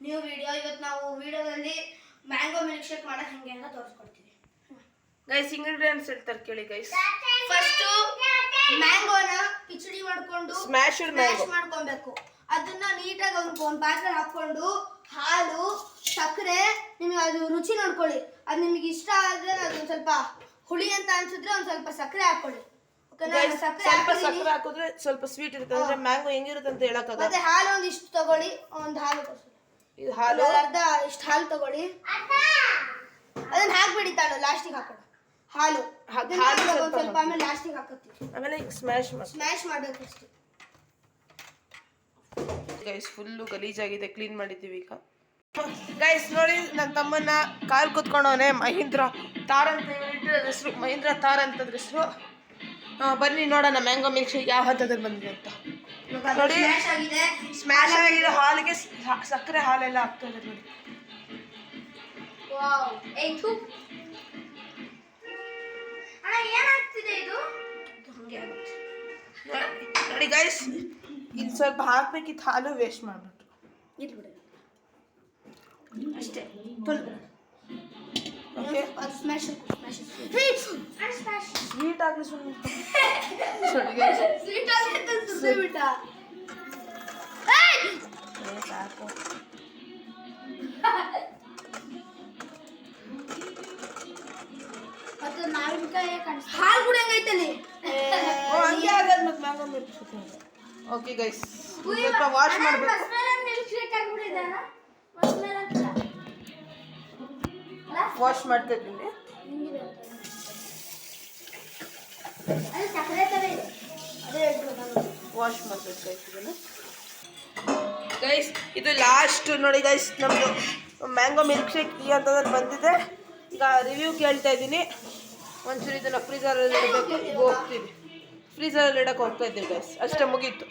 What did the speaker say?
New video. ಇವತ್ತು ನಾವು ವಿಡಿಯೋದಲ್ಲಿ ಮ್ಯಾಂಗೋ ಮಿಲ್ಕ್ ಶೇಕ್ ಮಾಡೋದು ಹೆಂಗೆ ಅಂತ ತೋರಿಸ್ಕೊಡ್ತೀವಿ. ಗೈಸ್ ಇಂಗ್ರೀಡಿಯೆಂಟ್ಸ್ ಹೇಳ್ತಾರೆ ಕೇಳಿ ಗೈಸ್. ಫಸ್ಟ್ ಮ್ಯಾಂಗೋನ ಕಿಚಡಿ ಮಾಡ್ಕೊಂಡು ಸ್ಮ್ಯಾಶ್ ಮಾಡ್ಕೊಬೇಕು. ಅದನ್ನ ನೀಟಾಗಿ ಒಂದು ಪಾತ್ರೆ ಹಾಕೊಂಡು ಹಾಲು, ಸಕ್ಕರೆ, ನಿಮಗೆ ಅದು ರುಚಿ ನೋಡ್ಕೊಳ್ಳಿ. ಅದು ನಿಮಗೆ ಇಷ್ಟ ಆದ್ರೆ ಅದು ಸ್ವಲ್ಪ ಹುಳಿ ಅಂತ ಅನ್ಸಿದ್ರೆ ಒಂದು ಸ್ವಲ್ಪ ಸಕ್ಕರೆ ಹಾಕೊಳ್ಳಿ. ಸಕ್ಕರೆ ಹಾಕಿದ್ರೆ ಸ್ವಲ್ಪ ಸ್ವೀಟ್ ಇರುತ್ತೆ, ಅಂದ್ರೆ ಮ್ಯಾಂಗೋ ಹೆಂಗಿರುತ್ತೆ ಅಂತ ಹೇಳಕ್ಕಾಗಲ್ಲ. ಮತ್ತೆ ಹಾಲು ಒಂದಿಷ್ಟು ತಗೊಳ್ಳಿ. ಒಂದು ಹಾಲು ಇದು ಹಾಲು ಅರ್ಧ ಇಷ್ಟು ಹಾಲು ತಗೊಳ್ಳಿ. ಅದನ್ನ ಹಾಕ್ಬಿಡಿ, ತಾಳು ಲಾಸ್ಟಿಗೆ ಹಾಕೋಣ. ಹಾಲು ಸ್ವಲ್ಪ ಆಮೇಲೆ ಲಾಸ್ಟಿಗೆ ಹಾಕತ್ತೀವಿ. ಆಮೇಲೆ ಸ್ಮ್ಯಾಶ್ ಮಾಡಬೇಕು ಅಷ್ಟೇ. ಗೈಸ್ ಫುಲ್ಲು ಗಲೀಜಾಗಿದೆ, ಕ್ಲೀನ್ ಮಾಡಿದ್ದೀವಿ ಈಗ. ಗೈಸ್ ನೋಡಿ, ನನ್ನ ತಮ್ಮನ್ನ ಕಾರ್ ಕೂತ್ಕೊಂಡವನೆ. ಮಹೀಂದ್ರ ತಾರ್ ಅಂತ ಹೆಸರು, ಮಹೀಂದ್ರ ತಾರ್ ಅಂತಂದ್ರೆ ಹೆಸರು. ಬನ್ನಿ ನೋಡೋಣ ಮ್ಯಾಂಗೋ ಮಿಲ್ಕ್ ಶೇಕ್ ಯಾವ ಹಂತದಲ್ಲಿ ಬಂದಿದೆ ಅಂತ. ನೋಡಿ ಸ್ಮ್ಯಾಶ್ ಆಗಿದೆ. ಹಾಲಿಗೆ ಸಕ್ಕರೆ ಹಾಲೆಲ್ಲ ಆಗ್ತಾ ಇದೆ ನೋಡಿ. ನೋಡಿ ಗೈಸ್, ಇಲ್ಲಿ ಸ್ವಲ್ಪ ಹಾಕ್ಬೇಕಿತ್ತು, ಹಾಲು ವೇಸ್ಟ್ ಮಾಡ್ಬಿಟ್ರು. ಅಷ್ಟೇ. ಓಕೆ, ಸ್ವೀಟ್ ಆಗಲಿ ಸಾಕು. ಹಾಲು ಕೂಡ ಹೆಂಗೈತಲ್ಲಿ. ಹಂಗೆ ಆಗದ್ ಮತ್ತೆ mango milkshake. Okay guys, ಸ್ವಲ್ಪ ವಾಶ್ ಮಾಡಬೇಕು. ವಾಶ್ ಮಾಡ್ತಾ ಇದ್ದೀನಿ. ವಾಶ್ ಮಾಡ್ಬೇಕು ಗೈಸ್ ಇದನ್ನು. ಗೈಸ್ ಇದು ಲಾಸ್ಟ್ ನೋಡಿ ಗೈಸ್, ನಮ್ಮದು ಮ್ಯಾಂಗೋ ಮಿಲ್ಕ್ ಶೇಕ್ ಈ ಹಂತದಲ್ಲಿ ಬಂದಿದೆ. ಈಗ ರಿವ್ಯೂ ಕೇಳ್ತಾ ಇದ್ದೀನಿ. ಒಂಚೂರು ಇದನ್ನು ಫ್ರೀಜರಲ್ಲಿ ಇಡಬೇಕು. ಈಗ ಹೋಗ್ತೀವಿ, ಫ್ರೀಜರಲ್ಲಿ ಇಡಕ್ಕೆ ಹೋಗ್ತಾ ಇದ್ದೀವಿ ಗೈಸ್. ಅಷ್ಟೇ, ಮುಗೀತು.